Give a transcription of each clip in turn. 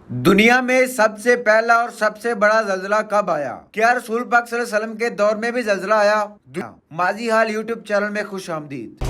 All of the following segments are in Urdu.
دنیا میں سب سے پہلا اور سب سے بڑا زلزلہ کب آیا؟ کیا رسول پاک صلی اللہ علیہ وسلم کے دور میں بھی زلزلہ آیا؟ ماضی حال یوٹیوب چینل میں خوش آمدید۔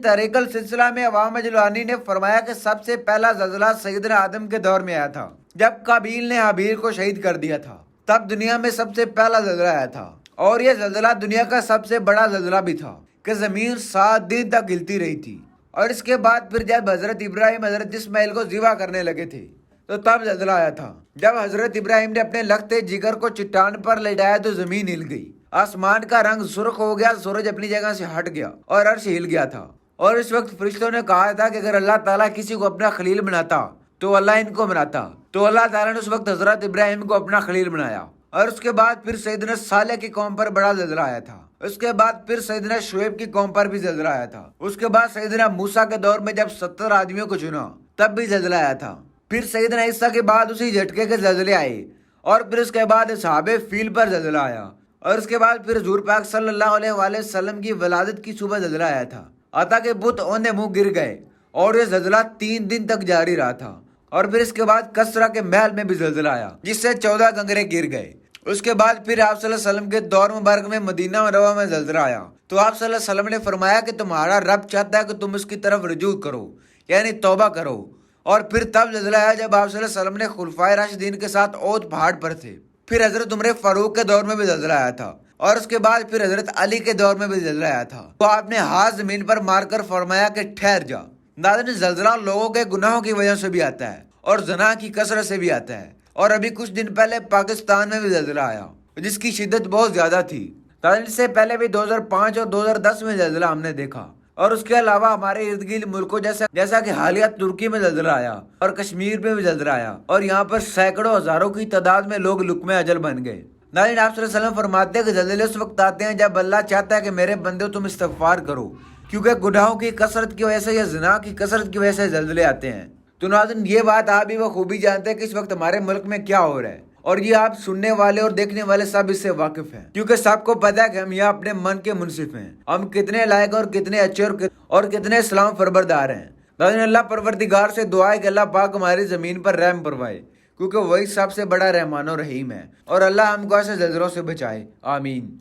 تحریک السلسلہ میں عوام جلوانی نے فرمایا کہ سب سے پہلا زلزلہ سیدنا آدم کے دور میں آیا تھا، جب قابیل نے حابیل کو شہید کر دیا تھا، تب دنیا میں سب سے پہلا زلزلہ آیا تھا، اور یہ زلزلہ دنیا کا سب سے بڑا زلزلہ بھی تھا کہ زمین 7 دن تک ہلتی رہی تھی۔ اور اس کے بعد پھر جب حضرت ابراہیم حضرت اسماعیل کو ذبح کرنے لگے تھے تو تب زلزلہ آیا تھا، جب حضرت ابراہیم نے اپنے لختے جگر کو چٹان پر لٹایا تو زمین ہل گئی، آسمان کا رنگ سرخ ہو گیا، سورج اپنی جگہ سے ہٹ گیا اور عرش ہل گیا تھا۔ اور اس وقت فرشتوں نے کہا تھا کہ اگر اللہ تعالیٰ کسی کو اپنا خلیل بناتا تو اللہ ان کو بناتا، تو اللہ تعالیٰ نے اس وقت حضرت ابراہیم کو اپنا خلیل بنایا۔ اور اس کے بعد پھر سیدنا صالح کی قوم پر بڑا زلزلہ آیا تھا، اس کے بعد پھر سیدنا شعیب کی قوم پر بھی زلزلہ آیا تھا، اس کے بعد سیدنا موسیٰ کے دور میں جب 70 آدمیوں کو چنا تب بھی زلزلہ آیا تھا، پھر سیدنا عیسیٰ کے بعد اسی جھٹکے کے زلزلے آئے، اور پھر اس کے بعد اصحاب فیل پر زلزلہ آیا، اور اس کے بعد پھر حضور پاک صلی اللہ علیہ وآلہ وسلم کی ولادت کی صبح زلزلہ آیا تھا، عطا کے بت اوندے منہ گر گئے، اور یہ زلزلہ 3 دن تک جاری رہا تھا۔ اور پھر اس کے بعد کسرا کے محل میں بھی زلزلہ آیا جس سے 14 کنکرے گر گئے۔ اس کے بعد پھر آپ صلی اللہ علیہ وسلم کے دور مبارک میں مدینہ منورہ میں زلزلہ آیا، تو آپ صلی اللہ علیہ وسلم نے فرمایا کہ تمہارا رب چاہتا ہے کہ تم اس کی طرف رجوع کرو، یعنی توبہ کرو۔ اور پھر تب زلزلہ آیا جب آپ صلی اللہ علیہ وسلم نے خلفائے راشدین کے ساتھ اود پہاڑ پر تھے، پھر حضرت عمر فاروق کے دور میں بھی زلزلہ آیا تھا، اور اس کے بعد پھر حضرت علی کے دور میں بھی زلزلہ آیا تھا، تو آپ نے ہاتھ زمین پر مار کر فرمایا کہ ٹھہر جا۔ ناظرین، زلزلہ لوگوں کے گناہوں کی وجہ سے بھی آتا ہے اور زنا کی کثرت سے بھی آتا ہے، اور ابھی کچھ دن پہلے پاکستان میں بھی زلزلہ آیا جس کی شدت بہت زیادہ تھی۔ اس سے پہلے بھی 2005 اور 2010 میں زلزلہ ہم نے دیکھا، اور اس کے علاوہ ہمارے ارد گرد ملکوں جیسا کہ حالیہ ترکی میں زلزلہ آیا اور کشمیر میں بھی زلزلہ آیا، اور یہاں پر سینکڑوں ہزاروں کی تعداد میں لوگ لقمہ اجل بن گئے۔ ناظرین، آپ صلی اللہ علیہ وسلم فرماتے ہیں کہ زلزلے اس وقت آتے ہیں جب اللہ چاہتا ہے کہ میرے بندے تم استغفار کرو، کیونکہ گناہوں کی کثرت کی وجہ سے یا زنا کی کثرت کی وجہ سے زلزلے آتے ہیں۔ تو ناظرین، یہ بات آپ بھی بخوبی جانتے ہیں کہ اس وقت ہمارے ملک میں کیا ہو رہا ہے، اور یہ آپ سننے والے اور دیکھنے والے سب اس سے واقف ہیں، کیونکہ سب کو پتہ ہے کہ ہم یہاں اپنے من کے منصف ہیں، ہم کتنے لائق اور کتنے اچھے اور کتنے اسلام فربردار ہیں۔ ناظرین، اللہ پروردگار سے دعا ہے کہ اللہ پاک ہماری زمین پر رحم پروائے، کیونکہ وہی سب سے بڑا رحمان و رحیم ہے، اور اللہ ہم کو ایسے زلزلوں سے بچائے، آمین۔